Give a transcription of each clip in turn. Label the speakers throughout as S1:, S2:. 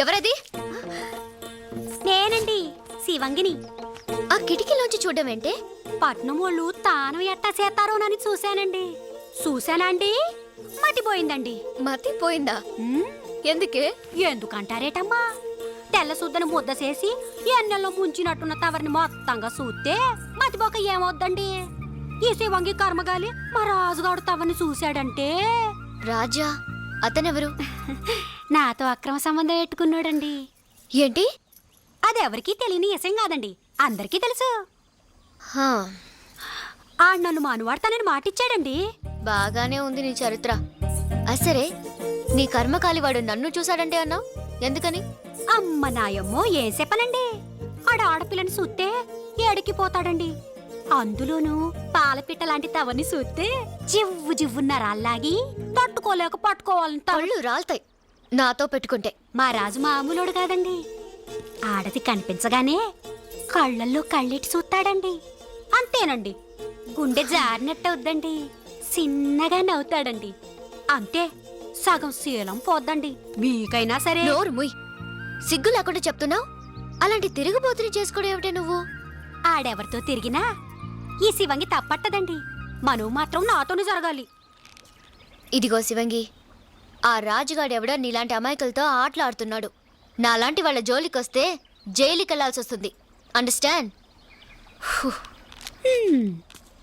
S1: ఎవరది?
S2: నేనండి శివంగిని.
S1: ఆ కిటికీలోంచి చూడడం ఏంటే?
S2: పట్నం వాళ్ళు తాను ఎట్టా చేస్తారోనని చూశానండి. చూశానండి, మతిపోయిందండి.
S1: మతిపోయిందా?
S2: ఉమ్,
S1: ఎందుకే?
S2: ఎందుకంటారేటమ్మా? తెల్ల సుద్దను ముద్ద చేసి ఎన్నెల్లో ముంచినట్టున్న తవరిని మొత్తంగా చూస్తే మతిపోక ఏమవుద్దండి? ఈ శివంగి కర్మగాలి మా రాజుగాడు తవరిని చూశాడంటే
S1: రాజా? అతనెవరు?
S2: నాతో అక్రమ సంబంధం పెట్టుకున్నాడండి.
S1: ఏంటి?
S2: అదెవరికీ తెలియని విషయం కాదండి, అందరికీ తెలుసు.
S1: హా,
S2: ఆడు నన్ను మానువాడతానని మాటిచ్చాడండి.
S1: బాగానే ఉంది నీ చరిత్ర. అసరే, నీ కర్మకాలివాడు నన్ను చూశాడంటే అన్నావు, ఎందుకని?
S2: అమ్మ నాయమ్మో ఏం చెప్పనండి, ఆడపిల్లని చూస్తే ఏడికి పోతాడండి. అందులోనూ పాలపిట్ట లాంటి తవని చూస్తే జివ్వు జివ్వున్నారాల్లాగి తట్టుకోలేక పట్టుకోవాలని
S1: తళ్ళు రాల్తాయి నాతో పెట్టుకుంటే.
S2: మా రాజు మామూలుడు కాదండి. ఆడది కనిపించగానే కళ్ళల్లో కళ్ళెట్టి చూస్తాడండి. అంతేనండి, గుండె జారినట్టవుద్దండి. చిన్నగా నవ్వుతాడండి. అంతే, సగం శీలం పోద్దండి. మీకైనా సరే.
S1: నోరు ముయ్, సిగ్గు లేకుండా చెప్తున్నావు. అలాంటి తిరుగుబోతుని చేసుకోవడం ఏమిటే నువ్వు?
S2: ఆడెవరితో తిరిగినా ఈ శివంగి తప్పట్టదండి. మనవు మాత్రం నాతోనే జరగాలి.
S1: ఇదిగో శివంగి, ఆ రాజుగాడెవడో నీలాంటి అమాయకులతో ఆటలాడుతున్నాడు. నాలాంటి వాళ్ళ జోలికొస్తే జైలుకెళ్లాల్సి వస్తుంది. Understand?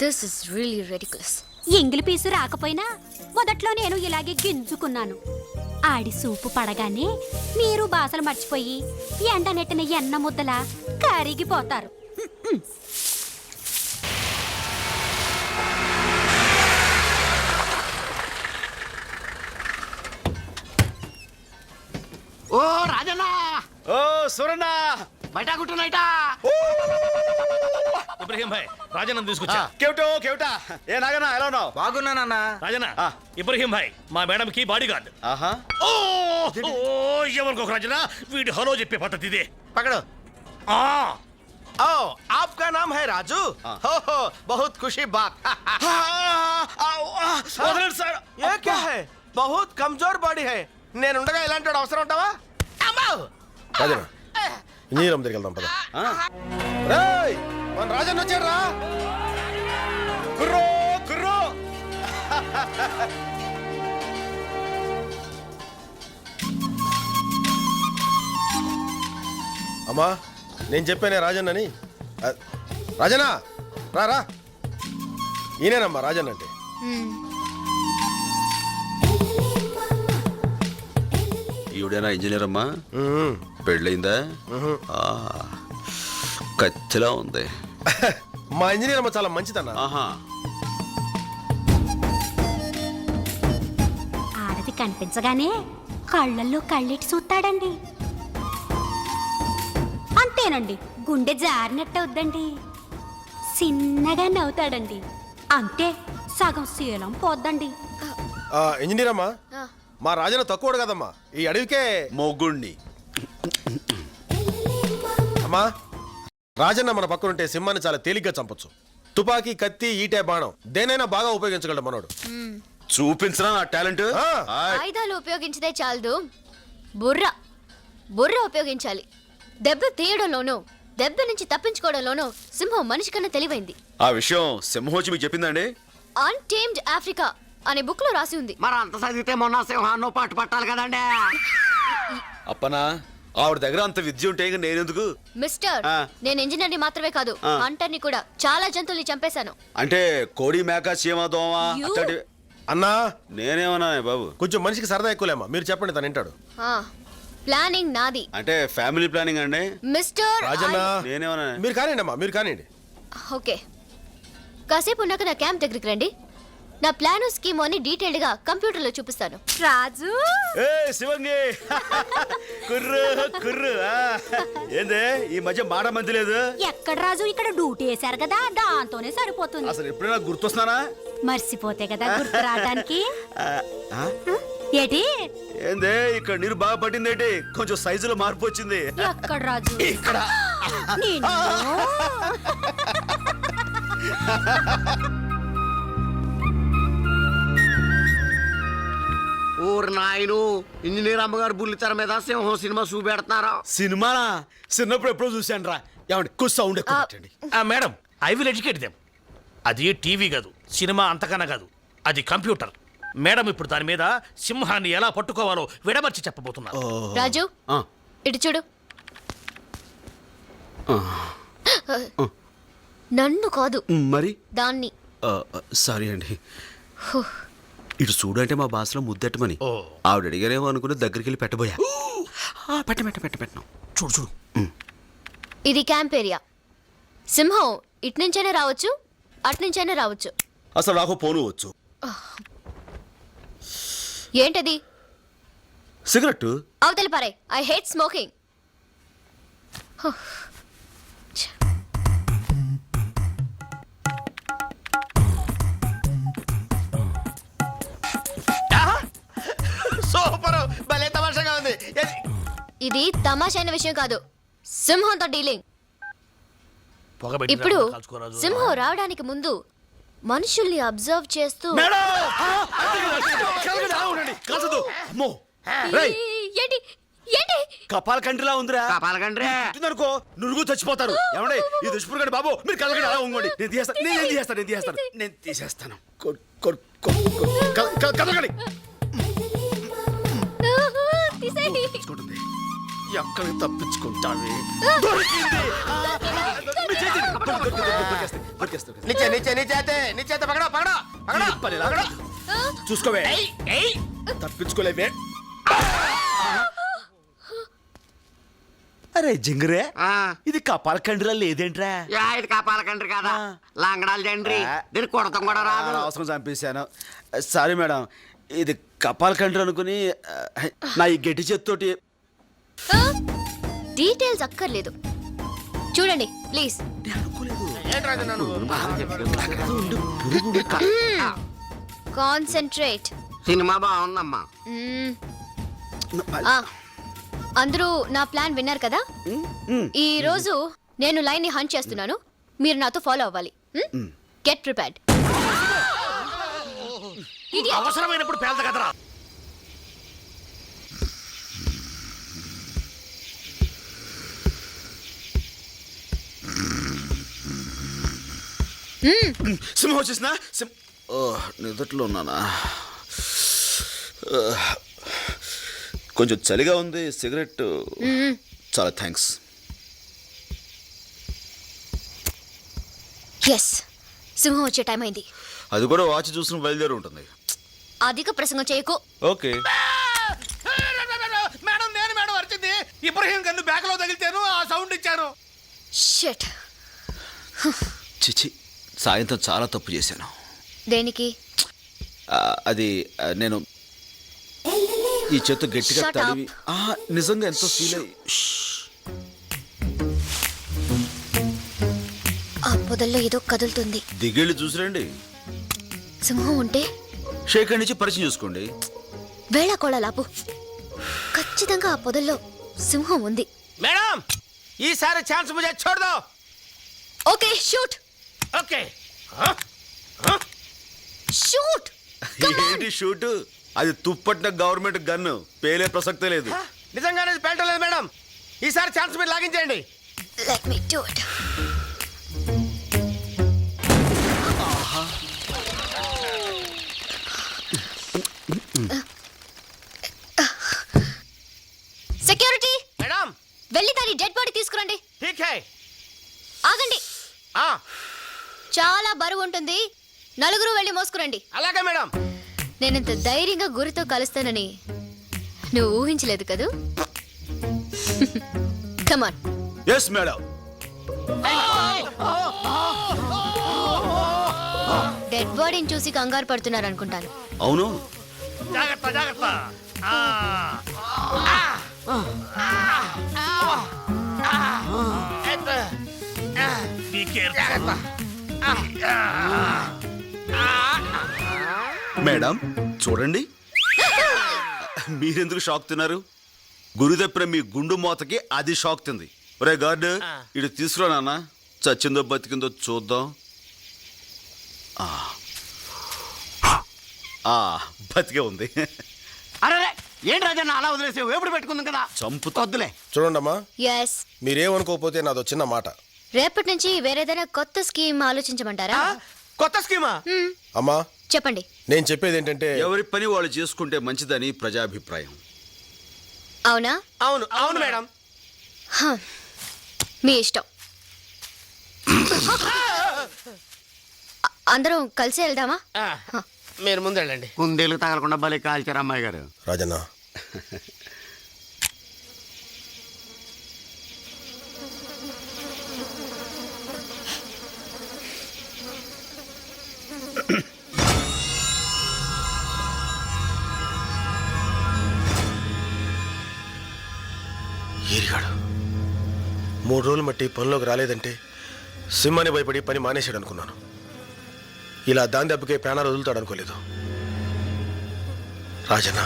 S1: This is really ridiculous.
S2: ఎంగిలి పీసు రాకపోయినా మొదట్లో నేను ఇలాగే గింజుకున్నాను. ఆడి సూపు పడగానే మీరు బాసలు మర్చిపోయి ఎండ నెట్టిన ఎన్న ముద్దలా కరిగిపోతారు.
S3: ఓ రాజన్న,
S4: ఓ సురన్న,
S3: బయట కుట్టునైటా.
S4: ఇబ్రహీం భాయ్, రాజన్న తీసుకొచ్చా.
S5: కేవటా ఏ నాగనా ఎలా ఉన్నావు?
S3: బాగున్నానన్న.
S4: రాజన్న, ఇబ్రహీం భాయ్ మా మేడం కి బాడీ గార్డ్.
S5: ఆహా,
S4: ఓ ఎవరికొక రాజన్న, వీడి హలో చెప్పే పద్ధతి ఇదే.
S5: पकड़ो।
S4: ఆ
S5: आओ, आपका नाम है राजू? हो बहुत खुशी बात।
S4: వదలండి సార్.
S5: ये क्या है? बहुत कमजोर बॉडी है. నేనుండగా ఇలాంటి వాడు అవసరం ఉంటావా? రాజన్న, ఇంజనీరం దగ్గరికి వెళ్దాం పద. రేయ్, మన రాజన్న వచ్చాడు రా. కుర్రో కుర్రో. అమ్మా, నేను చెప్పానే రాజన్నని. రాజన్న రా రా. ఈయనేనమ్మా రాజన్న అంటే.
S6: ఈవిడేనా ఇంజనీర్ అమ్మా? పెళ్ళయిందా? కచ్చిలా ఉంది.
S5: మా ఇంజనీర్ అమ్మ చాలా మంచిదన్న.
S6: ఆహా,
S2: ఆడది కనిపించగానే కళ్ళల్లో కళ్ళెట్టి చూస్తాడండి. అంతేనండి, గుండె జారినట్టవుద్దండి. చిన్నగా నవ్వుతాడండి. అంతే, సగం శీలం పోద్దండి.
S5: ఇంజనీర్ అమ్మా, మా రాజన్న తక్కువడు కదమ్మా, ఈ అడవికే
S6: మొగుణ్ణి.
S5: అమ్మా, రాజన్న మన పక్కనుంటే సింహాన్ని చాలా తేలిగ్గా చంపొచ్చు. తుపాకీ, కత్తి, ఈటే, బాణం దేనైనా బాగా ఉపయోగించగలడు మనోడు.
S6: చూపించరా నా టాలెంట్.
S1: ఆయుధాలు ఉపయోగించదే చాలదు, బుర్ర ఉపయోగించాలి. దెబ్బ తీయడంలోనూ దెబ్బ నుంచి తప్పించుకోవడంలోనూ సింహం మనిషి కన్నా తెలివైంది.
S6: ఆ విషయం సింహోచి మీకు చెప్పిందండి?
S1: అన్టేమ్డ్ ఆఫ్రికా అనే బుక్ లో రాసి ఉంది.
S3: మరి అంత చదివితే మొన్న సింహాన్నో పాటు పట్టాలి కదండి.
S6: అప్పనా, ఆవిడ దగ్గర అంత విద్య ఉంటే నేనెందుకు?
S1: మిస్టర్, నేను ఇంజనీర్ని మాత్రమే కాదు, హంటర్ని కూడా. చాలా జంతువుల్ని చంపేశాను.
S6: అంటే కోడి, మేక, చీమ, దోమ అట్లాంటి.
S5: అన్నా,
S6: నేనేమన్నా బాబు?
S5: కొంచెం మనిషికి సరదా ఎక్కువలేమ్మా, మీరు చెప్పండి, తను వింటాడు.
S1: ప్లానింగ్ నాది.
S6: అంటే ఫ్యామిలీ ప్లానింగ్ అండి.
S1: మిస్టర్
S5: రాజన్న,
S6: నేనేమన్నా?
S5: మీరు కానివ్వండి అమ్మా, మీరు కానివ్వండి.
S1: ఓకే, కాసేపు ఉన్నాక నా క్యాంప్ దగ్గరికి రండి. నా ప్లాను స్కీమ్ అని డీటెయిల్డ్ గా కంప్యూటర్ లో చూపిస్తాను.
S2: రాజు,
S6: ఏ శివంగి, కుర్రు కుర్రు. ఏందే ఈ మధ్య మాట మంది లేదు?
S2: ఎక్కడ రాజు, ఇక్కడ డ్యూటీ వేశారు కదా, దాంతోనే సరిపోతుంది.
S6: అసలు ఎప్పుడైనా గుర్తొస్తున్నానా?
S2: మర్చిపోతే కదా గుర్తు రావడానికి. ఏటి
S6: ఏందే ఇక్కడ నీరు బాగా పట్టిందేటి? కొంచెం సైజులో మార్పు వచ్చింది.
S2: ఎక్కడ రాజు?
S6: ఇక్కడ.
S3: ఊరు నాయను ఇంజనీర్ అమ్మగారు బుల్లితెర మీద సింహం సినిమా చూపెడుతున్నారు.
S6: సినిమానా చిన్నప్పుడు ఎప్పుడో చూశాను రా. ఏమండి కొంచెం సౌండ్ ఎక్కువ పెట్టండి.
S4: Madam I will educate them. అది టీవీ కాదు, సినిమా అంతకన్నా కాదు, అది కంప్యూటర్. మేడం ఇప్పుడు దాని మీద సింహాన్ని ఎలా పట్టుకోవాలో విడమర్చి చెప్పబోతున్నారు.
S1: రాజు
S6: ఆ,
S1: ఇటు చూడు. నన్ను కాదు
S6: మరి
S1: దాన్ని.
S6: సారీ అండి. ఇటు చూడు అంటే మా భాషలో ముద్దెట్టమని
S4: ఓ.
S6: ఆవిడ అడిగారేమో అనుకుని దగ్గరికి వెళ్ళి పెట్టబోయా. పెట్టను.
S4: చూడు చూడు.
S1: ఇది క్యాంప్ ఏరియా. సింహం ఇటు నుంచైనా రావచ్చు, అటు నుంచైనా రావచ్చు.
S6: అసలు నాకు పోను వచ్చు.
S1: ఏంటది?
S6: సిగరెట్.
S1: అవతలి పారే. I hate smoking.
S5: సూపర్, భలే తమాషాగా ఉంది.
S1: ఇది తమాషైన విషయం కాదు, సింహంతో డీలింగ్.
S4: పొగబెట్టి
S1: ఇప్పుడు
S4: కాల్చుకోరాదు.
S1: సింహం రావడానికి ముందు మనుషుల్ని అబ్జర్వ్ చేస్తూ
S6: మేడం! కలగదు, అలా ఉండండి. కాల్చొద్దు. అమ్మో. రేయ్,
S1: ఏంటి ఏంటి
S6: కపాల కంట్రిలా ఉందిరా.
S3: కాపాలకండ్రి
S6: అనుకో నురుగు చచ్చిపోతారు. ఏమండే ఈ దుష్పురుగండి బాబు, మీరు కలగండి, అలా ఉంగండి. నేను తీసేస్తాను. కలగండి.
S1: తీసేయ్.
S6: తీసుకుంటుంది. ఎక్కడికి తప్పించుకుంటావి? దొరికింది. దొరికేస్తాయి.
S5: నీచే పగడో పగడో పగడో
S6: పని లాగా. చూసుకోవే, తప్పించుకోలేవే. అరే జింగరే, ఇది కపాల కండ్రిలా లేదేంట్రా?
S3: ఇది కాపాలకండ్రి కదా, లాంగడాలు జండ్రి. దీనికి కొడతాం కూడా రాదు.
S6: అవసరం చంపేశాను. సారీ మేడం, ఇది కపాల కండ్రి అనుకుని నా ఈ గట్టి చేత్తోటి.
S1: డీటెయిల్స్ అక్కర్లేదు, చూడండి ప్లీజ్. కాన్సంట్రేట్.
S3: సినిమా బాగుందమ్మా.
S1: అందరూ నా ప్లాన్ విన్నారు కదా. ఈ రోజు నేను లైన్ ని హంట్ చేస్తున్నాను, మీరు నాతో ఫాలో అవ్వాలి. Get prepared.
S4: అవసరమైనప్పుడు పేద కదరా.
S6: సింహం వచ్చేసిన నిదట్లో ఉన్నానా? కొంచెం చలిగా ఉంది. సిగరెట్. చాలా థ్యాంక్స్.
S1: ఎస్, సింహం వచ్చే టైం అయింది.
S6: అది కూడా వాచ్ చూసిన బయలుదేరి ఉంటుంది.
S1: అధిక ప్రసంగం చేయకు.
S6: ఓకే.
S4: మేడం నేను మేడం వచ్చింది. ఇబ్రహీం కన్ను బ్యాక్ లో తగిలితేను ఆ సౌండ్ ఇచ్చాను.
S1: షిట్.
S6: చిచి, సాయంత్రం చాలా తప్పు చేశాను.
S1: దేనికి?
S6: అది నేను ఈ చేత్తో గట్టిగా
S1: Shut
S6: తడివి. నిజంగా ఎంతో ఫీల్ అయ్యి.
S1: ఆ పొదల్లో ఏదో కదులుతుంది.
S6: దిగేళ్ళు చూసిరండి.
S1: సింహం ఉంటే
S6: షేక్ నుంచి పరిచయం చూసుకోండి.
S1: వేళాకోళాలాపు. ఖచ్చితంగా ఆ పొదల్లో సింహం ఉంది.
S5: మేడం, ఈసారి ఛాన్స్ ముझे छोड़ दो.
S1: Okay, shoot.
S4: ఓకే.
S1: షూట్.
S6: ఏంటి షూట్? అది తుప్పట్టిన గవర్నమెంట్ గన్ను, పేలే ప్రసక్తే లేదు.
S5: నిజంగానే పేల్టలేదు మేడం. ఈసారి ఛాన్స్ మీరు లాగించేయండి.
S1: Let me do it. Security,
S5: madam,
S1: వెళ్ళి దాని డెడ్ బాడీ తీసుకురండి.
S5: ఠీక్ హై.
S1: ఆగండి,
S5: ఆ,
S1: చాలా బరువు ఉంటుంది. నలుగురు వెళ్ళి మోసుకురండి.
S5: అలాగే మేడం.
S1: నేనంత ధైర్యంగా గురితో కలుస్తానని నువ్వు ఊహించలేదు కదూ. కమాన్.
S6: Yes madam.
S1: డెడ్ బాడీని చూసి కంగారు పడుతున్నారు అనుకుంటాను.
S6: అవును.
S4: జాగ్రత్త జాగ్రత్త. Be careful.
S6: మేడం చూడండి, మీరెందుకు షాక్ తిన్నారు? గురి తప్పిన మీ గుండు మోతకి అది షాక్ తింది. ఒరే గార్డ్, ఇటు తీసుకురా నాన్న, చచ్చిందో బతికిందో చూద్దాం. బతికే ఉంది.
S3: ఏంటి రాజన్న అలా వదిలేసావు? ఎప్పుడు పెట్టుకుందాం కదా.
S6: చంపుతా.
S3: వద్దులే.
S5: చూడండమ్మా,
S1: ఎస్,
S5: మీరేమనుకోకపోతే నాదో చిన్న మాట.
S1: రేపటి నుంచి వేరేదైనా కొత్త స్కీమ్ ఆలోచించమంటారా?
S5: కొత్త స్కీమా? అమ్మా
S1: చెప్పండి.
S5: నేను చెప్పేది ఏంటంటే,
S6: ఎవరి పని వాళ్ళు చేసుకుంటే మంచిదని ప్రజాభిప్రాయం.
S1: అవునా?
S5: అవును అవును మేడం.
S1: హ, మీ ఇష్టం. అందరం కలిసి వెళ్దామా?
S5: మీరు ముందు వెళ్ళండి.
S3: కుందేలు తగలకుండా భలే కాల్చారు అమ్మాయి గారు.
S5: రాజన్న, ఏరిగాడు 3 రోజులు మట్టి పనిలోకి రాలేదంటే సింహాన్ని భయపడి పని మానేశాడు అనుకున్నాను. ఇలా దాని దెబ్బకే ప్రాణాలు వదులుతాడు అనుకోలేదు. రాజన్న,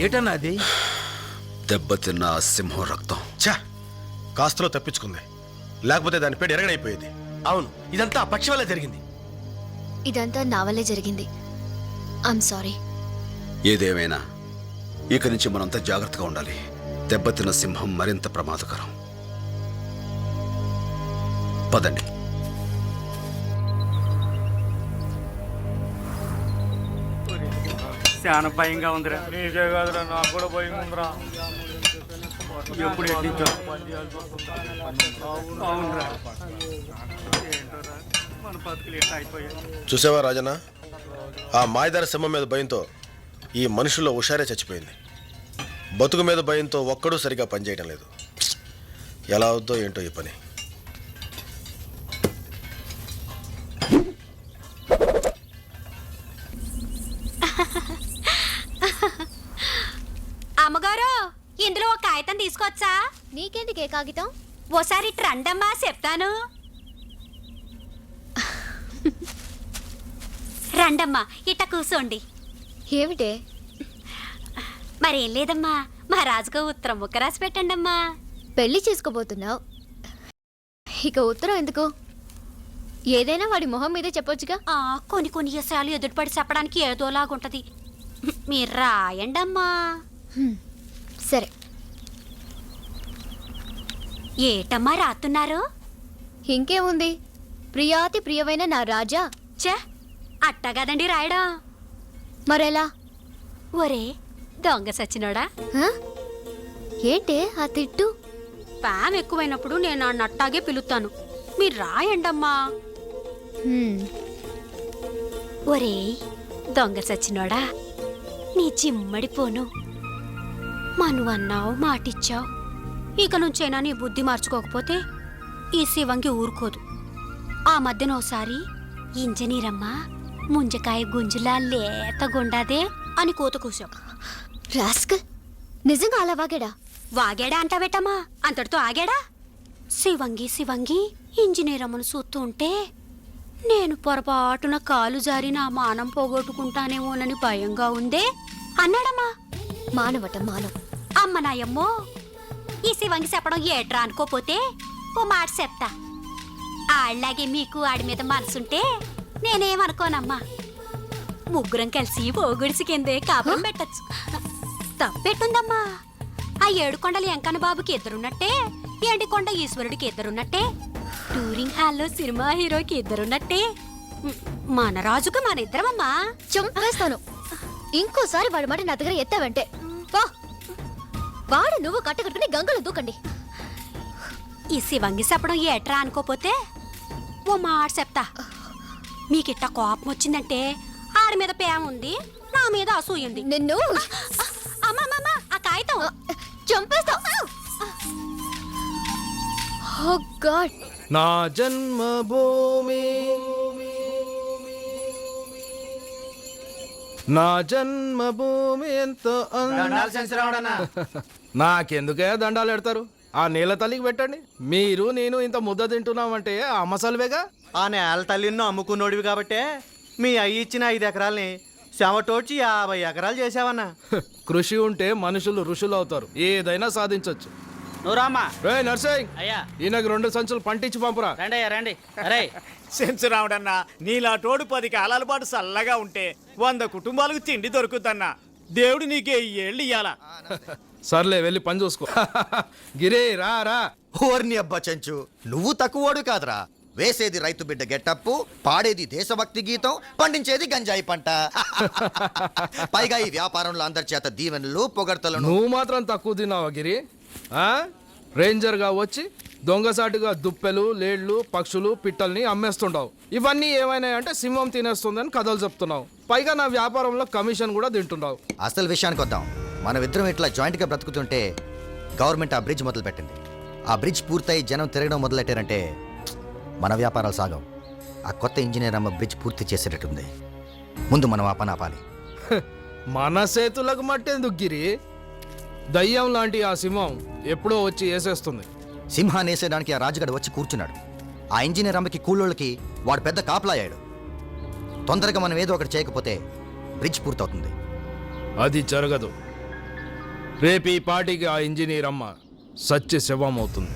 S4: ఏటన్నా అది?
S6: దెబ్బతిన్న ఆ సింహం రక్తం.
S5: ఛా, కాస్తలో తప్పించుకుంది, లేకపోతే దాని పేరు ఎరగడైపోయేది.
S7: అవును, ఇదంతా ఆ పక్షి వల్ల జరిగింది.
S1: ఇదంతా నా వల్లే జరిగింది. I'm sorry.
S6: ఏదేమైనా ఇక నుంచి మనంతా జాగ్రత్తగా ఉండాలి. దెబ్బతిన్న సింహం మరింత ప్రమాదకరం. పదండి.
S8: చాలా భయంగా ఉందిరా. నీకే కాదురా, నాకు కూడా భయంగా ఉందిరా. ఎప్పుడు ఎట్టించో. అవునరా, ఏంటోరా మన బతుకులు ఎట్లా అయిపోయాయి.
S5: చూసావా రాజన్న, ఆ మాయదార సింహం మీద భయంతో ఈ మనుషుల్లో హుషారే చచ్చిపోయింది. బతుకు మీద భయంతో ఒక్కడూ సరిగా పనిచేయడం లేదు. ఎలా అవుద్దో ఏంటో ఈ పని.
S2: అమ్మగారు, ఇందులో ఒక కాగితం తీసుకొచ్చా?
S1: నీకెందుకే కాగితం?
S2: ఓసారి ట్రండమ్మా చెప్తాను. రండమ్మా, ఇట్ట కూర్చోండి.
S1: ఏమిటే?
S2: మరేం లేదమ్మా, మా రాజుకు ఉత్తరం ముక్క రాసి పెట్టండమ్మా.
S1: పెళ్లి చేసుకోబోతున్నావు, ఇక ఉత్తరం ఎందుకు? ఏదైనా వాడి మొహం మీదే చెప్పొచ్చుగా.
S2: కొన్ని కొన్ని విషయాలు ఎదుటిపడి చెప్పడానికి ఏదోలాగుంటది. మీరు రాయండమ్మా.
S1: సరే.
S2: ఏటమ్మా రాస్తున్నారు?
S1: ఇంకేముంది, ప్రియాతి ప్రియమైన నా రాజా,
S2: ఛే అట్టా కదండి రాయడం.
S1: మరెలా?
S2: ఒరే దొంగ సచ్చినోడా,
S1: హ? ఏంటే ఆ తిట్టు?
S2: ప్యామ్ ఎక్కువైనప్పుడు నేను ఆ నట్టాగే పిలుస్తాను, మీరు రాయండమ్మా.
S1: హ్మ్.
S2: ఒరేయ్ దొంగ సచ్చినోడా, నీ చిమ్మడిపోను. మనువన్నావు మాటిచ్చావు, ఇక నుంచైనా నీ బుద్ధి మార్చుకోకపోతే ఈ శివంగి ఊరుకోదు. ఆ మధ్యన ఓసారి ఇంజనీరమ్మా ముంజకాయ గుంజులా లేతగుండాదే అని కూత కూసావు.
S1: రాస్కల్, నిజంగా అలా వాగాడా?
S2: వాగాడా అంటావేటమ్మా, అంతటితో ఆగాడా? శివంగి శివంగి ఇంజనీరమ్మను చూస్తూ ఉంటే నేను పొరపాటున కాలు జారి నా మానం పోగొట్టుకుంటానేమోనని భయంగా ఉందే అన్నాడమ్మా.
S1: మానవట మానవ.
S2: అమ్మ నాయమ్మో, ఈ శివంగి చెప్పడం ఏట్రా అనుకోపోతే ఓ మాట చెప్తా. ఆళ్ళలాగే మీకు ఆడి మీద మనసుంటే నేనేమనుకోనమ్మా. ముగ్గురం కలిసి ఓ గుడిసి కిందే కాపురం పెట్టచ్చు. తప్పెట్టుందమ్మా. ఆ 7 కొండలు ఎంకన్న బాబుకి ఇద్దరున్నట్టే, ఏంటి కొండ ఈశ్వరుడికి ఇద్దరున్నట్టే, టూరింగ్ హాల్లో సినిమా హీరోకి ఇద్దరున్నట్టే, మన రాజుకు మన ఇద్దరమమ్మా.
S1: చంపేస్తాను. ఇంకోసారి వాడి మాట నా దగ్గర ఎత్తావంటే వా, వాడు నువ్వు కట్టకట్టుకుని గంగలో దూకండి.
S2: ఈ శివంగి చెప్పడం ఏట్రా అనుకోపోతే ఓ మాట చెప్తా. మీకిట్ట కోపం వచ్చిందంటే ఆడి మీద ప్రేమ ఉంది, నా మీద అసూయుంది.
S1: నిన్ను
S2: అమ్మమ్మమ్మ ఆ కాగితం
S1: చంపేస్తా. ఓ గాడ్.
S5: నా జన్మభూమి, నా జన్మభూమి ఎంతో నాకెందుకే దండాలు పెడతారు? ఆ నీళ్ళ తల్లికి పెట్టండి. మీరు నేను ఇంత ముద్ద తింటున్నామంటే ఆ మసలువేగా.
S9: ఆ నేల తల్లిని అమ్ముకున్నోడివి కాబట్టే మీ అయ్యి ఇచ్చిన 5 ఎకరాల్ని శమటోడ్చి 50 ఎకరాలు చేసావన్నా.
S5: కృషి ఉంటే మనుషులు ఋషులు అవుతారు, ఏదైనా సాధించవచ్చు.
S9: నువ్వు రామ్మా.
S5: రే నర్సింగ్,
S9: అయ్యా
S5: ఈయనకు 2 సంచులు పంటించి పంపురా.
S9: రండి అయ్యా రండి. అరే
S8: సెన్స్ రావడన్నా, నీలా తోడు 10 కాలాల పాటు చల్లగా ఉంటే 100 కుటుంబాలకు తిండి దొరుకుతన్నా. దేవుడు నీకే ఈ ఏళ్ళు ఇయ్యాలా.
S5: సర్లే వెళ్ళి పని చూసుకో. గిరే రా రా.
S10: ఓర్ని అబ్బా చెంచు, నువ్వు తక్కువోడు కాదురా. వేసేది రైతు బిడ్డ గెట్టప్పు, పాడేది దేశభక్తి గీతం, పండించేది గంజాయి పంట. పైగా ఈ వ్యాపారంలో అందరి చేత దీవెనలు పొగడ్తలను.
S5: నువ్వు మాత్రం తక్కువ తిన్నావా గిరి? ఆ? రేంజర్గా వచ్చి దొంగసాటుగా దుప్పెలు, లేళ్లు, పక్షులు, పిట్టల్ని అమ్మేస్తుండవు. ఇవన్నీ ఏమైనా అంటే సింహం తినేస్తుందని కథలు చెప్తున్నావు. పైగా నా వ్యాపారంలో కమిషన్ కూడా తింటున్నావు.
S10: అసలు విషయానికి వద్దాం. మనమిద్దరం ఇట్లా జాయింట్గా బ్రతుకుతుంటే గవర్నమెంట్ ఆ బ్రిడ్జ్ మొదలు పెట్టింది. ఆ బ్రిడ్జ్ పూర్తయి జనం తిరగడం మొదలెట్టారంటే మన వ్యాపారాలు సాగం. ఆ కొత్త ఇంజనీర్ అమ్మ బ్రిడ్జ్ పూర్తి చేసేటట్టుంది. ముందు మనం ఆ పని ఆపాలి.
S5: మన చేతులకు మట్టేందుకు గిరి? దయ్యం లాంటి ఆ సింహం ఎప్పుడో వచ్చి వేసేస్తుంది.
S10: సింహాన్ని వేసేయడానికి ఆ రాజుగాడు వచ్చి కూర్చున్నాడు. ఆ ఇంజనీర్ అమ్మకి కూలోళ్ళకి వాడు పెద్ద కాపలాయాడు. తొందరగా మనం ఏదో ఒకటి చేయకపోతే బ్రిడ్జ్ పూర్తవుతుంది.
S5: అది జరగదు. రేపు ఈ పార్టీకి ఆ ఇంజనీర్ అమ్మ సత్య శవం అవుతుంది.